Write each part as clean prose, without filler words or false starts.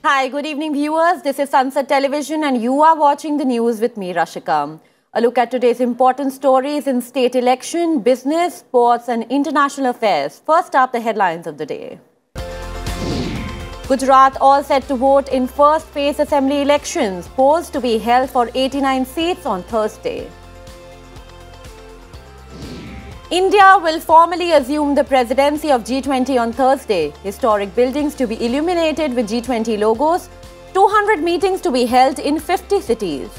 Hi, good evening viewers. This is Sansad Television and you are watching the news with me, Rashika. A look at today's important stories in state election, business, sports and international affairs. First up, the headlines of the day. Gujarat all set to vote in first phase assembly elections, polls to be held for 89 seats on Thursday. India will formally assume the presidency of G20 on Thursday. Historic buildings to be illuminated with G20 logos. 200 meetings to be held in 50 cities.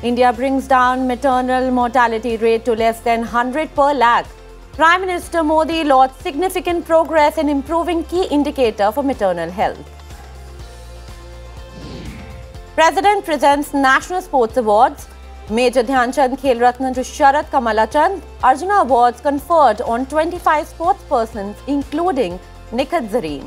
India brings down maternal mortality rate to less than 100 per lakh. Prime Minister Modi lauds significant progress in improving key indicator for maternal health. President presents National Sports Awards. Major Dhyan Chand Khel Ratna to Sharat Kamalachand. Arjuna Awards conferred on 25 sports persons, including Nikhat Zareen.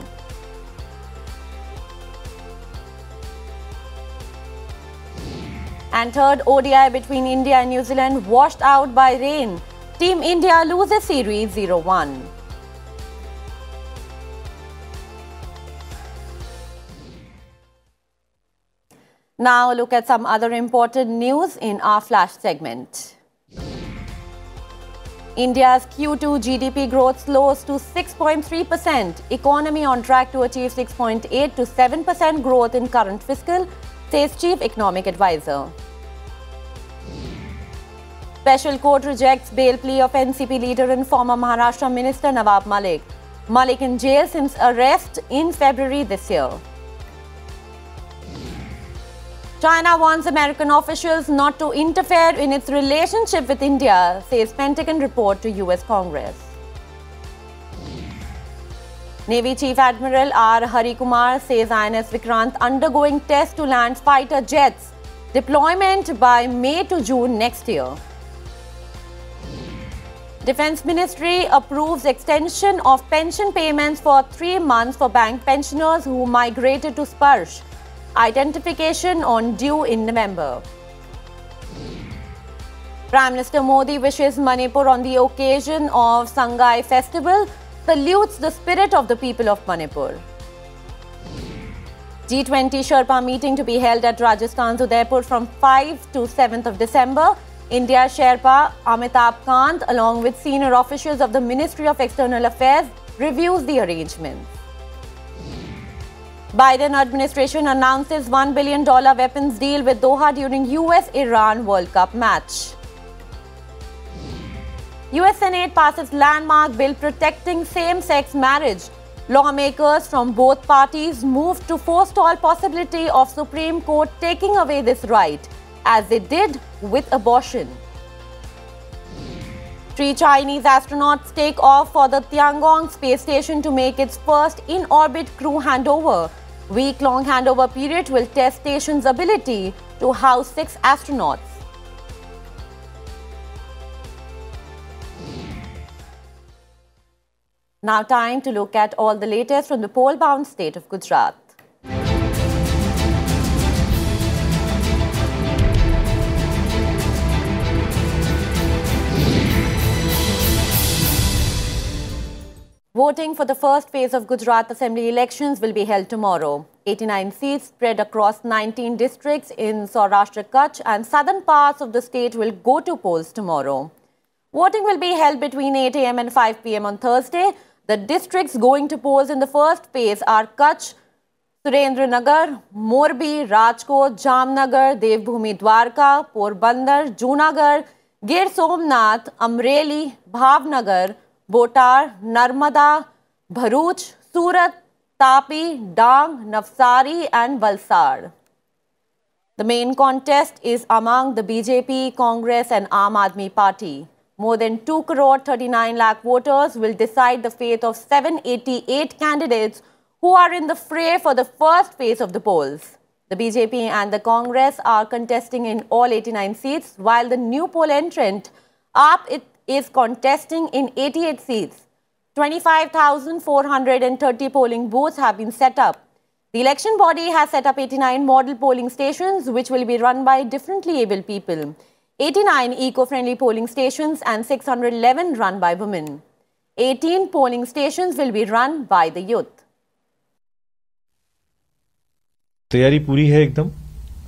And third ODI between India and New Zealand washed out by rain. Team India loses series 0-1. Now look at some other important news in our flash segment. India's Q2 GDP growth slows to 6.3%. Economy on track to achieve 6.8 to 7% growth in current fiscal, says Chief Economic Advisor. Special court rejects bail plea of NCP leader and former Maharashtra Minister Nawab Malik. Malik in jail since arrest in February this year. China warns American officials not to interfere in its relationship with India, says Pentagon report to US Congress. Navy Chief Admiral R. Hari Kumar says INS Vikrant undergoing test to land fighter jets. Deployment by May to June next year. Defense Ministry approves extension of pension payments for 3 months for bank pensioners who migrated to Sparsh. Identification on due in November. Prime Minister Modi wishes Manipur on the occasion of Sangai Festival, salutes the spirit of the people of Manipur. G20 Sherpa meeting to be held at Rajasthan's Udaipur from 5 to 7th of December. India Sherpa Amitabh Kant, along with senior officials of the Ministry of External Affairs, reviews the arrangements. Biden administration announces $1 billion weapons deal with Doha during US-Iran World Cup match. US Senate passes landmark bill protecting same-sex marriage. Lawmakers from both parties move to forestall possibility of Supreme Court taking away this right, as they did with abortion. 3 Chinese astronauts take off for the Tiangong space station to make its first in-orbit crew handover. Week-long handover period will test station's ability to house 6 astronauts. Now time to look at all the latest from the poll-bound state of Gujarat. Voting for the first phase of Gujarat Assembly elections will be held tomorrow. 89 seats spread across 19 districts in Saurashtra, Kutch and southern parts of the state will go to polls tomorrow. Voting will be held between 8 a.m. and 5 p.m. on Thursday. The districts going to polls in the first phase are Kutch, Surendranagar, Morbi, Rajkot, Jamnagar, Devbhoomi Dwarka, Porbandar, Junagadh, Gir Somnath, Amreli, Bhavnagar, Botar, Narmada, Bharuch, Surat, Tapi, Dang, Navsari and Valsad. The main contest is among the BJP, Congress and Aam Aadmi Party. More than 2 crore 39 lakh voters will decide the fate of 788 candidates who are in the fray for the first phase of the polls. The BJP and the Congress are contesting in all 89 seats, while the new poll entrant, AAP, is contesting in 88 seats. 25,430 polling booths have been set up. The election body has set up 89 model polling stations which will be run by differently abled people, 89 eco-friendly polling stations and 611 run by women. 18 polling stations will be run by the youth. तैयारी पूरी है एकदम।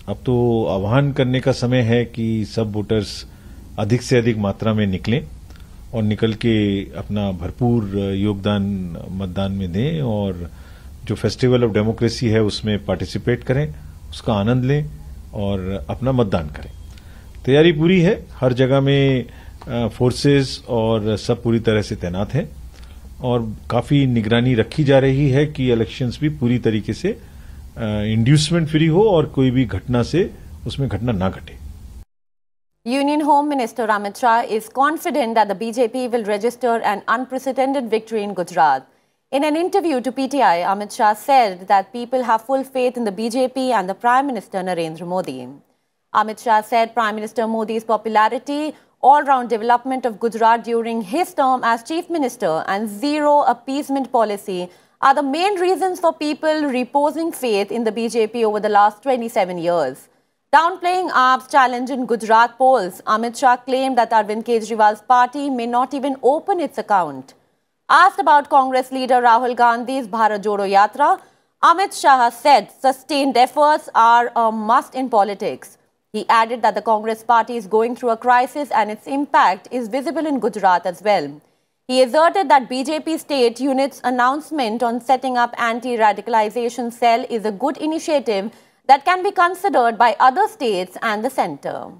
अब तो आह्वान करने का समय है कि सब वोटर्स अधिक से अधिक मात्रा में निकलें और निकल के अपना भरपूर योगदान मतदान में दें और जो फेस्टिवल ऑफ डेमोक्रेसी है उसमें पार्टिसिपेट करें, उसका आनंद लें और अपना मतदान करें। तैयारी पूरी है, हर जगह में फोर्सेस और सब पूरी तरह से तैनात हैं और काफी निगरानी रखी जा रही है कि इलेक्शंस भी पूरी तरीके से इंड्यूसमेंट फ्री हो और कोई भी घटना से उसमें घटना ना घटे। Union Home Minister Amit Shah is confident that the BJP will register an unprecedented victory in Gujarat. In an interview to PTI, Amit Shah said that people have full faith in the BJP and the Prime Minister Narendra Modi. Amit Shah said Prime Minister Modi's popularity, all-round development of Gujarat during his term as Chief Minister and zero appeasement policy are the main reasons for people reposing faith in the BJP over the last 27 years. Downplaying AAP's challenge in Gujarat polls, Amit Shah claimed that Arvind Kejriwal's party may not even open its account. Asked about Congress leader Rahul Gandhi's Bharat Jodo Yatra, Amit Shah said sustained efforts are a must in politics. He added that the Congress party is going through a crisis and its impact is visible in Gujarat as well. He asserted that BJP state unit's announcement on setting up anti-radicalization cell is a good initiative that can be considered by other states and the centre.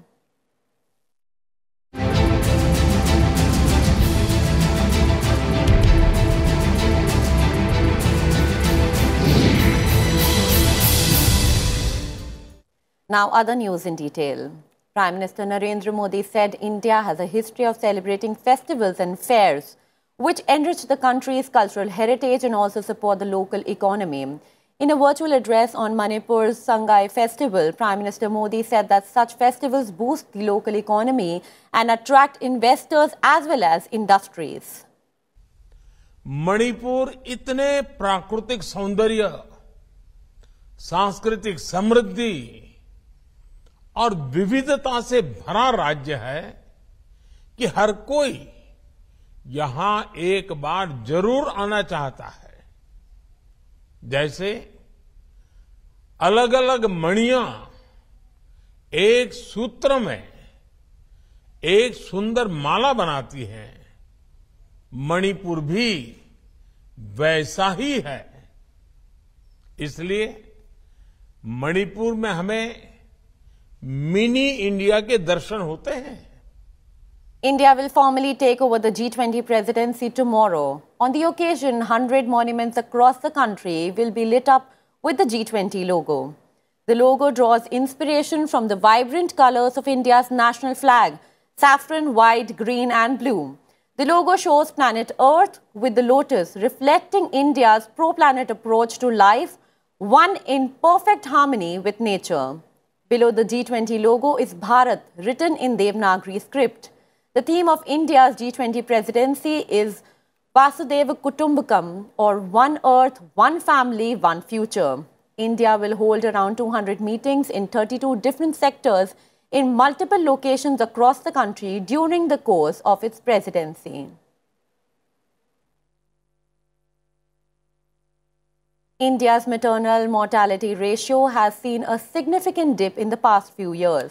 Now, other news in detail. Prime Minister Narendra Modi said India has a history of celebrating festivals and fairs which enrich the country's cultural heritage and also support the local economy. In a virtual address on Manipur's Sangai festival, Prime Minister Modi said that such festivals boost the local economy and attract investors as well as industries. Manipur इतने प्राकृतिक सौंदर्य, सांस्कृतिक समृद्धि और विविधता से भरा राज्य है कि हर कोई यहां एक बार जरूर आना चाहता है। जैसे अलग अलग मणियां एक सूत्र में एक सुंदर माला बनाती हैं, मणिपुर भी वैसा ही है। इसलिए मणिपुर में हमें मिनी इंडिया के दर्शन होते हैं। India will formally take over the G20 presidency tomorrow. On the occasion, 100 monuments across the country will be lit up with the G20 logo. The logo draws inspiration from the vibrant colors of India's national flag, saffron, white, green and blue. The logo shows planet Earth with the lotus, reflecting India's pro-planet approach to life, one in perfect harmony with nature. Below the G20 logo is Bharat, written in Devanagari script. The theme of India's G20 presidency is Vasudhaiva Kutumbakam, or One Earth, One Family, One Future. India will hold around 200 meetings in 32 different sectors in multiple locations across the country during the course of its presidency. India's maternal mortality ratio has seen a significant dip in the past few years.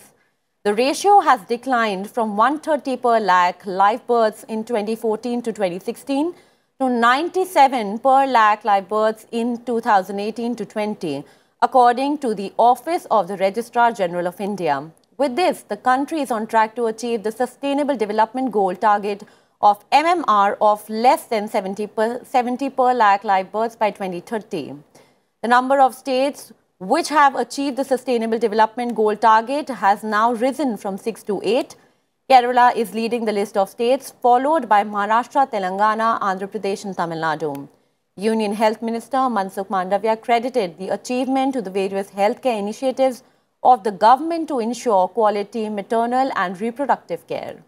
The ratio has declined from 130 per lakh live births in 2014 to 2016 to 97 per lakh live births in 2018 to 20, according to the Office of the Registrar General of India. With this, the country is on track to achieve the Sustainable Development Goal target of MMR of less than 70 per lakh live births by 2030. The number of states which have achieved the Sustainable Development Goal target has now risen from 6 to 8. Kerala is leading the list of states, followed by Maharashtra, Telangana, Andhra Pradesh and Tamil Nadu. Union Health Minister Mansukh Mandavia credited the achievement to the various healthcare initiatives of the government to ensure quality maternal and reproductive care.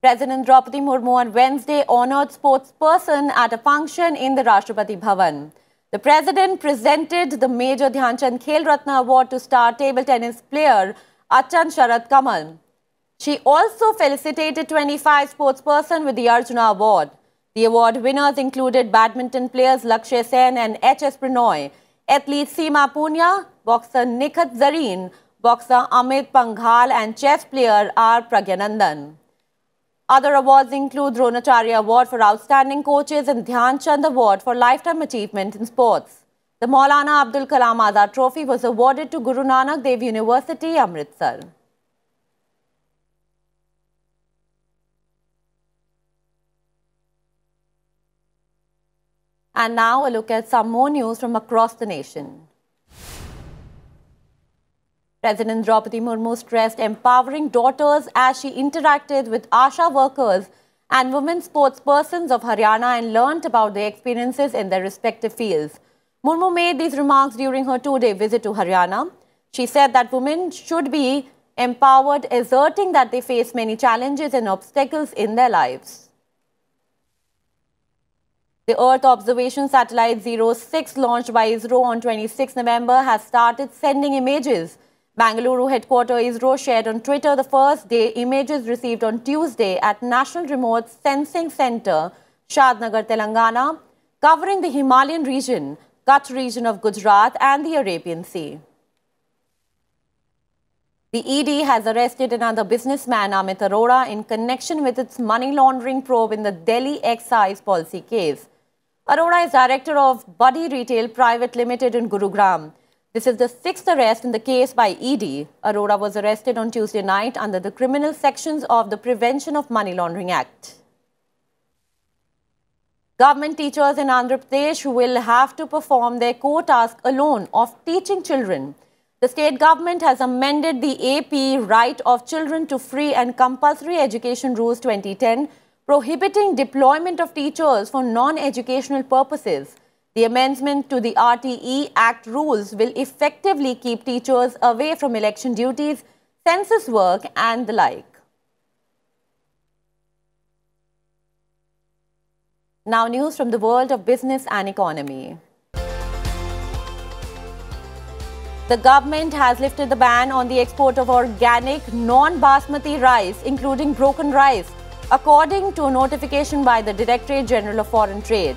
President Draupadi Murmu on Wednesday honoured sportsperson at a function in the Rashtrapati Bhavan. The President presented the Major Dhyan Chand Khel Ratna Award to star table tennis player Achan Sharat Kamal. She also felicitated 25 sportspersons with the Arjuna Award. The award winners included badminton players Lakshya Sen and H.S. Pranoy, athlete Seema Punia, boxer Nikhat Zareen, boxer Amit Panghal and chess player R. Pragyanandan. Other awards include Dronacharya Award for Outstanding Coaches and Dhyan Chand Award for Lifetime Achievement in Sports. The Maulana Abdul Kalam Azad Trophy was awarded to Guru Nanak Dev University, Amritsar. And now a look at some more news from across the nation. President Draupadi Murmu stressed empowering daughters as she interacted with ASHA workers and women sportspersons of Haryana and learnt about their experiences in their respective fields. Murmu made these remarks during her two-day visit to Haryana. She said that women should be empowered, asserting that they face many challenges and obstacles in their lives. The Earth observation satellite 06 launched by ISRO on 26 November has started sending images. Bangalore headquarters ISRO shared on Twitter the first day images received on Tuesday at National Remote Sensing Center, Shadnagar, Telangana, covering the Himalayan region, Kutch region of Gujarat and the Arabian Sea. The ED has arrested another businessman, Amit Arora, in connection with its money laundering probe in the Delhi excise policy case. Arora is director of Buddy Retail Private Limited in Gurugram. This is the sixth arrest in the case by ED. Arora was arrested on Tuesday night under the criminal sections of the Prevention of Money Laundering Act. Government teachers in Andhra Pradesh will have to perform their core task alone of teaching children. The state government has amended the AP Right of Children to Free and Compulsory Education Rules 2010, prohibiting deployment of teachers for non-educational purposes. The amendment to the RTE Act rules will effectively keep teachers away from election duties, census work and the like. Now news from the world of business and economy. The government has lifted the ban on the export of organic non-basmati rice, including broken rice, according to a notification by the Directorate General of Foreign Trade.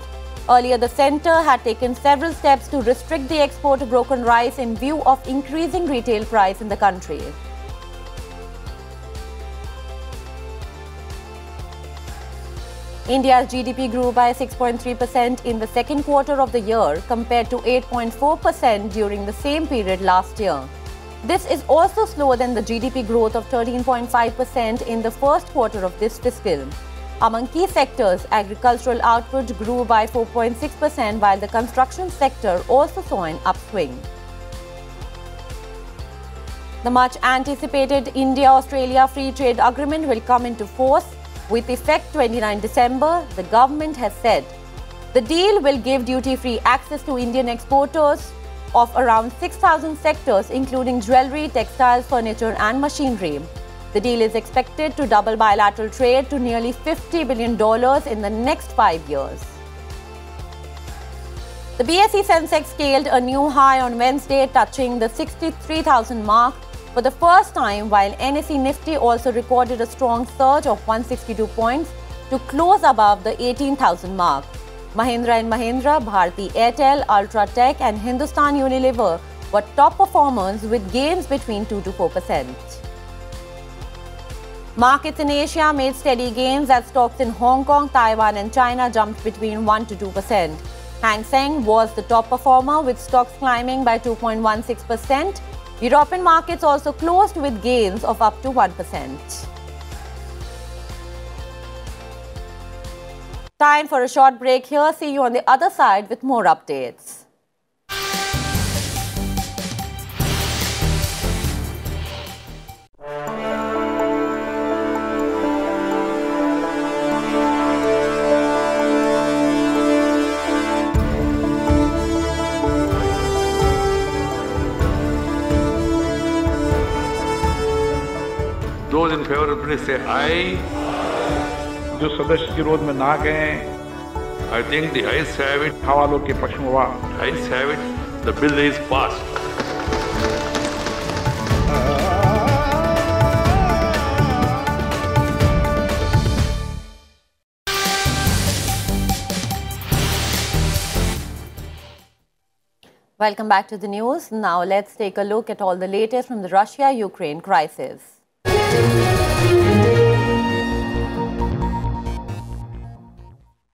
Earlier, the centre had taken several steps to restrict the export of broken rice in view of increasing retail price in the country. India's GDP grew by 6.3% in the second quarter of the year compared to 8.4% during the same period last year. This is also slower than the GDP growth of 13.5% in the first quarter of this fiscal. Among key sectors, agricultural output grew by 4.6%, while the construction sector also saw an upswing. The much-anticipated India-Australia Free Trade Agreement will come into force with effect 29 December, the government has said. The deal will give duty-free access to Indian exporters of around 6,000 sectors, including jewellery, textiles, furniture and machinery. The deal is expected to double bilateral trade to nearly $50 billion in the next 5 years. The BSE Sensex scaled a new high on Wednesday, touching the 63,000 mark for the first time, while NSE Nifty also recorded a strong surge of 162 points to close above the 18,000 mark. Mahindra & Mahindra, Bharti Airtel, Ultratech and Hindustan Unilever were top performers with gains between 2 to 4%. Markets in Asia made steady gains as stocks in Hong Kong, Taiwan and China jumped between 1 to 2%. Hang Seng was the top performer with stocks climbing by 2.16%. European markets also closed with gains of up to 1%. Time for a short break here. See you on the other side with more updates. Those in favor, please say aye. जो सदस्य विरोध में ना गए, I think the ayes have it. हवालों के पक्ष में हुआ। Ayes have it. The bill is passed. Welcome back to the news. Now let's take a look at all the latest from the Russia-Ukraine crisis.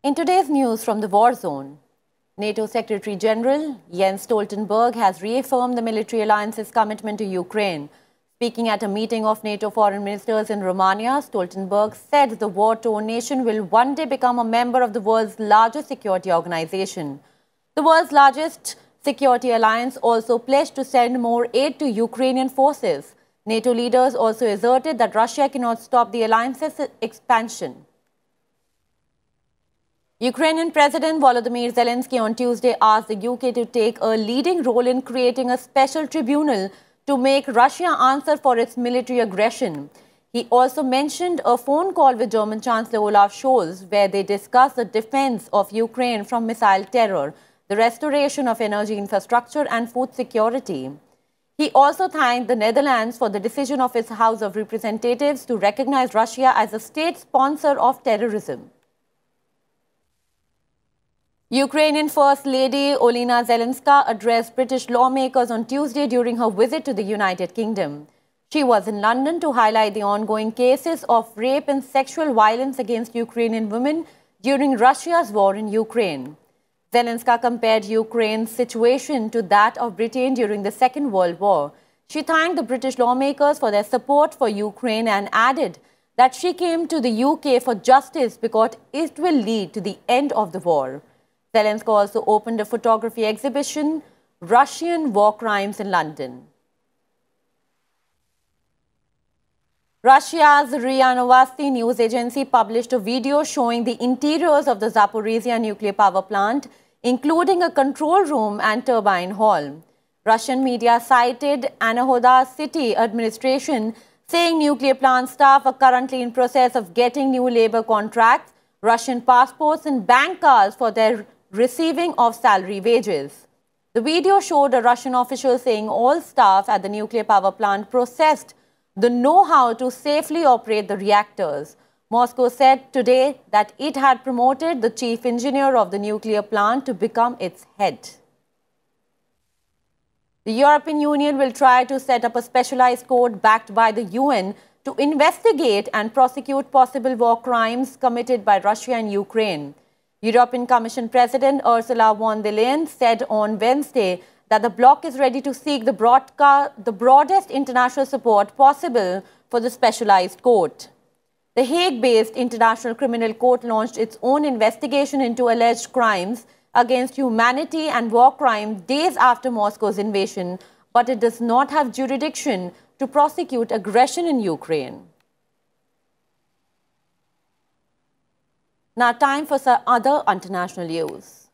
In today's news from the war zone, NATO Secretary General Jens Stoltenberg has reaffirmed the military alliance's commitment to Ukraine. Speaking at a meeting of NATO foreign ministers in Romania, Stoltenberg said the war-torn nation will one day become a member of the world's largest security organization. The world's largest security alliance also pledged to send more aid to Ukrainian forces. NATO leaders also asserted that Russia cannot stop the alliance's expansion. Ukrainian President Volodymyr Zelensky on Tuesday asked the UK to take a leading role in creating a special tribunal to make Russia answer for its military aggression. He also mentioned a phone call with German Chancellor Olaf Scholz, where they discussed the defense of Ukraine from missile terror, the restoration of energy infrastructure and food security. He also thanked the Netherlands for the decision of its House of Representatives to recognize Russia as a state sponsor of terrorism. Ukrainian First Lady Olena Zelenska addressed British lawmakers on Tuesday during her visit to the United Kingdom. She was in London to highlight the ongoing cases of rape and sexual violence against Ukrainian women during Russia's war in Ukraine. Zelenska compared Ukraine's situation to that of Britain during the Second World War. She thanked the British lawmakers for their support for Ukraine and added that she came to the UK for justice because it will lead to the end of the war. Zelenska also opened a photography exhibition, Russian War Crimes in London. Russia's RIA Novosti news agency published a video showing the interiors of the Zaporizhia nuclear power plant, including a control room and turbine hall. Russian media cited Anahoda city administration, saying nuclear plant staff are currently in process of getting new labor contracts, Russian passports and bank cards for their receiving of salary wages. The video showed a Russian official saying all staff at the nuclear power plant possessed the know-how to safely operate the reactors. Moscow said today that it had promoted the chief engineer of the nuclear plant to become its head. The European Union will try to set up a specialized court backed by the UN to investigate and prosecute possible war crimes committed by Russia and Ukraine. European Commission President Ursula von der Leyen said on Wednesday that the bloc is ready to seek the broadest international support possible for the specialized court. The Hague-based International Criminal Court launched its own investigation into alleged crimes against humanity and war crimes days after Moscow's invasion, but it does not have jurisdiction to prosecute aggression in Ukraine. Now time for some other international news.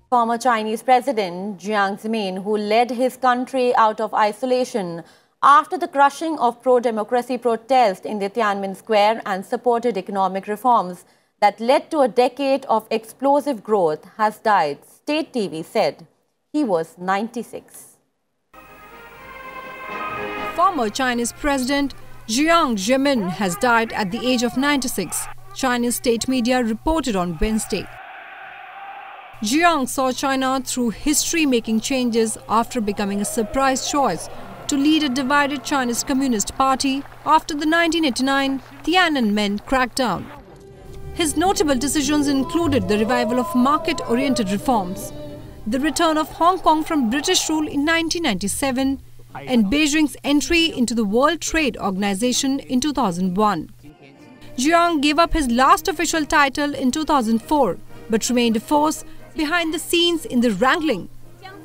Former Chinese President Jiang Zemin, who led his country out of isolation after the crushing of pro-democracy protests in the Tiananmen Square and supported economic reforms that led to a decade of explosive growth, has died, State TV said. He was 96. Former Chinese President Jiang Zemin has died at the age of 96, Chinese state media reported on Wednesday. Jiang saw China through history-making changes after becoming a surprise choice to lead a divided Chinese Communist Party after the 1989 Tiananmen crackdown. His notable decisions included the revival of market-oriented reforms, the return of Hong Kong from British rule in 1997, and Beijing's entry into the World Trade Organization in 2001. Jiang gave up his last official title in 2004, but remained a force behind the scenes in the wrangling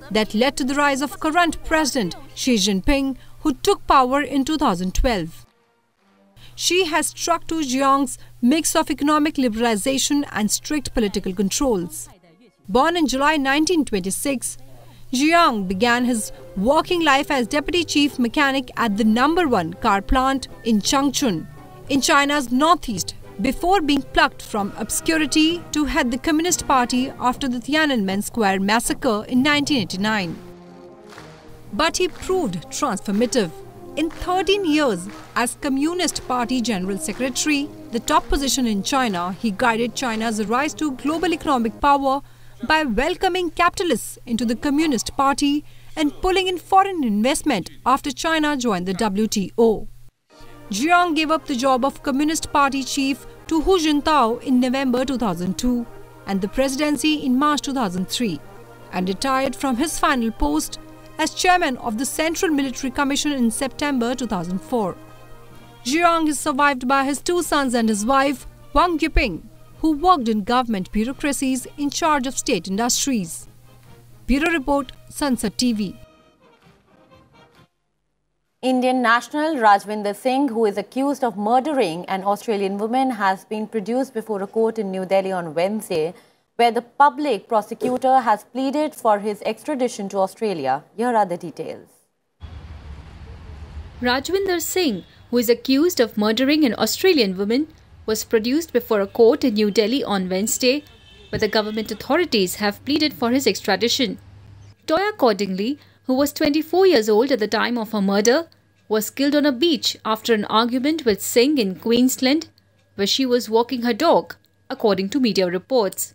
that led to the rise of current President Xi Jinping, who took power in 2012. Xi has stuck to Jiang's mix of economic liberalization and strict political controls. Born in July 1926, Jiang began his working life as deputy chief mechanic at the #1 car plant in Changchun, in China's northeast, before being plucked from obscurity to head the Communist Party after the Tiananmen Square massacre in 1989. But he proved transformative. In 13 years as Communist Party General Secretary, the top position in China, he guided China's rise to global economic power by welcoming capitalists into the Communist Party and pulling in foreign investment after China joined the WTO. Jiang gave up the job of Communist Party chief to Hu Jintao in November 2002 and the presidency in March 2003 and retired from his final post as chairman of the Central Military Commission in September 2004. Jiang is survived by his two sons and his wife, Wang Yiping, who worked in government bureaucracies in charge of state industries. Bureau Report, Sansad TV. Indian national Rajvinder Singh, who is accused of murdering an Australian woman, has been produced before a court in New Delhi on Wednesday, where the public prosecutor has pleaded for his extradition to Australia. Here are the details. Rajvinder Singh, who is accused of murdering an Australian woman, was produced before a court in New Delhi on Wednesday, where the government authorities have pleaded for his extradition. Toya Cordingley, who was 24 years old at the time of her murder, was killed on a beach after an argument with Singh in Queensland, where she was walking her dog, according to media reports.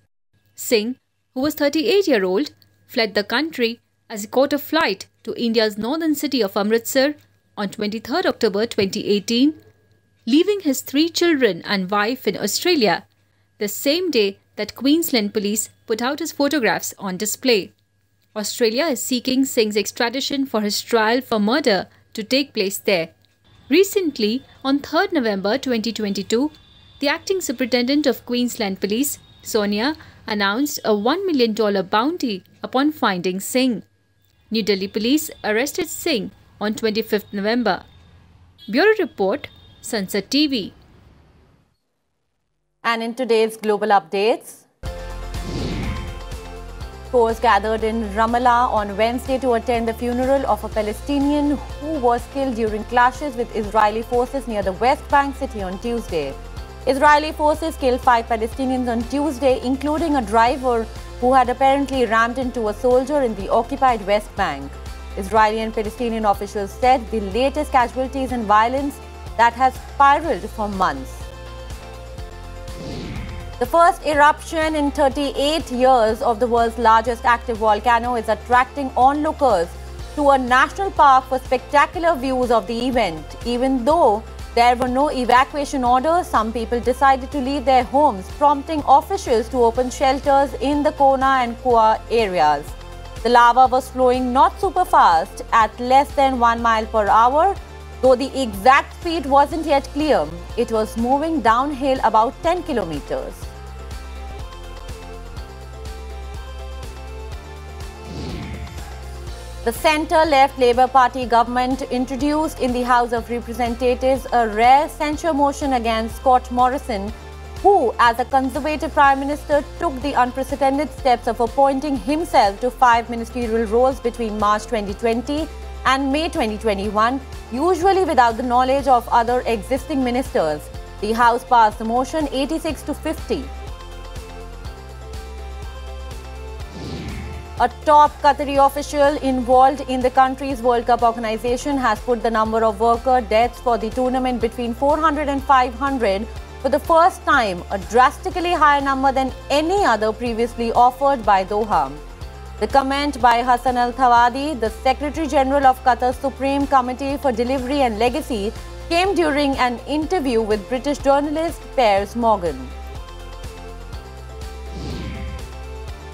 Singh, who was 38-year-old, fled the country as he caught a flight to India's northern city of Amritsar on 23 October 2018, leaving his 3 children and wife in Australia the same day that Queensland police put out his photographs on display. Australia is seeking Singh's extradition for his trial for murder to take place there. Recently, on 3 November 2022, the acting superintendent of Queensland Police, Sonia, announced a $1 million bounty upon finding Singh. New Delhi police arrested Singh on 25th November. Bureau Report, Sansad TV. And in today's global updates, scores gathered in Ramallah on Wednesday to attend the funeral of a Palestinian who was killed during clashes with Israeli forces near the West Bank city on Tuesday. Israeli forces killed 5 Palestinians on Tuesday, including a driver who had apparently rammed into a soldier in the occupied West Bank. Israeli and Palestinian officials said the latest casualties and violence that has spiraled for months. The first eruption in 38 years of the world's largest active volcano is attracting onlookers to a national park for spectacular views of the event. Even though there were no evacuation orders, some people decided to leave their homes, prompting officials to open shelters in the Kona and Kua areas. The lava was flowing not super fast at less than 1 mile per hour, though the exact speed wasn't yet clear. It was moving downhill about 10 kilometers. The centre-left Labour Party government introduced in the House of Representatives a rare censure motion against Scott Morrison, who, as a Conservative Prime Minister, took the unprecedented steps of appointing himself to 5 ministerial roles between March 2020 and May 2021, usually without the knowledge of other existing ministers. The House passed the motion 86 to 50. A top Qatari official involved in the country's World Cup organization has put the number of worker deaths for the tournament between 400 and 500 for the first time, a drastically higher number than any other previously offered by Doha. The comment by Hassan Al-Thawadi, the Secretary General of Qatar's Supreme Committee for Delivery and Legacy, came during an interview with British journalist Piers Morgan.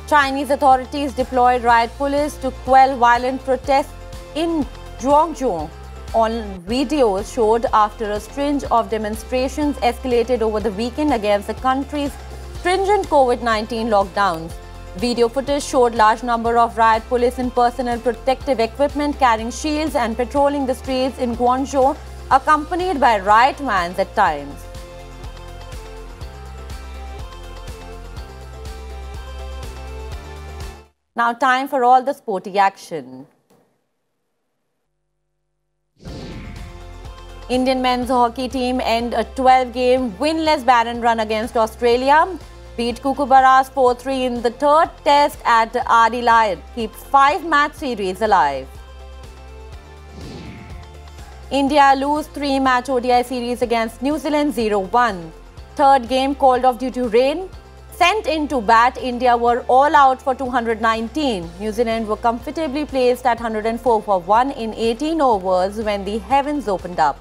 Chinese authorities deployed riot police to quell violent protests in Guangzhou. On videos showed after a string of demonstrations escalated over the weekend against the country's stringent COVID-19 lockdowns. Video footage showed large number of riot police in personal protective equipment carrying shields and patrolling the streets in Guangzhou, accompanied by riot vans at times. Now time for all the sporty action. Indian men's hockey team end a 12-game winless barren run against Australia. Beat Kookaburras 4-3 in the third test at Adelaide. Keep 5-match series alive. India lose 3-match ODI series against New Zealand 0-1. Third game called off due to rain. Sent in to bat, India were all out for 219. New Zealand were comfortably placed at 104 for 1 in 18 overs when the heavens opened up.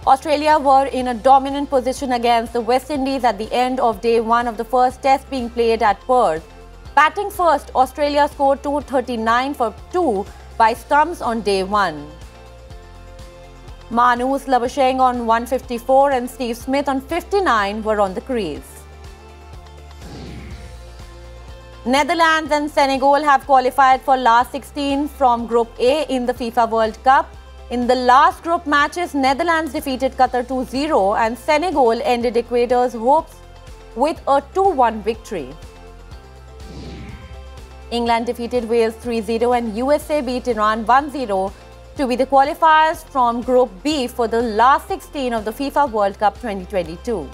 Australia were in a dominant position against the West Indies at the end of day 1 of the first test being played at Perth. Batting first, Australia scored 239 for 2 by stumps on day 1. Manus Labuschagne on 154 and Steve Smith on 59 were on the crease. Netherlands and Senegal have qualified for last 16 from Group A in the FIFA World Cup. In the last group matches, Netherlands defeated Qatar 2-0 and Senegal ended Ecuador's hopes with a 2-1 victory. England defeated Wales 3-0 and USA beat Iran 1-0 to be the qualifiers from Group B for the last 16 of the FIFA World Cup 2022.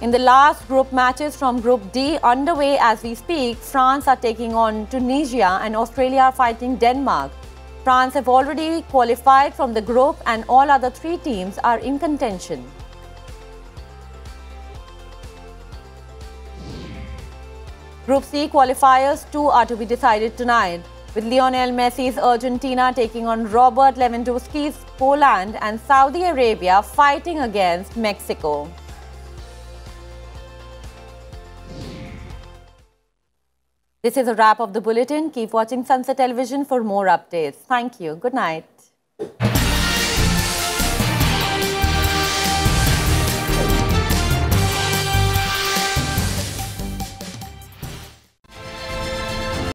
In the last group matches from Group D underway as we speak, France are taking on Tunisia and Australia are fighting Denmark. France have already qualified from the group and all other 3 teams are in contention. Group C qualifiers 2 are to be decided tonight, with Lionel Messi's Argentina taking on Robert Lewandowski's Poland and Saudi Arabia fighting against Mexico. This is a wrap of the bulletin. Keep watching Sansad Television for more updates. Thank you. Good night.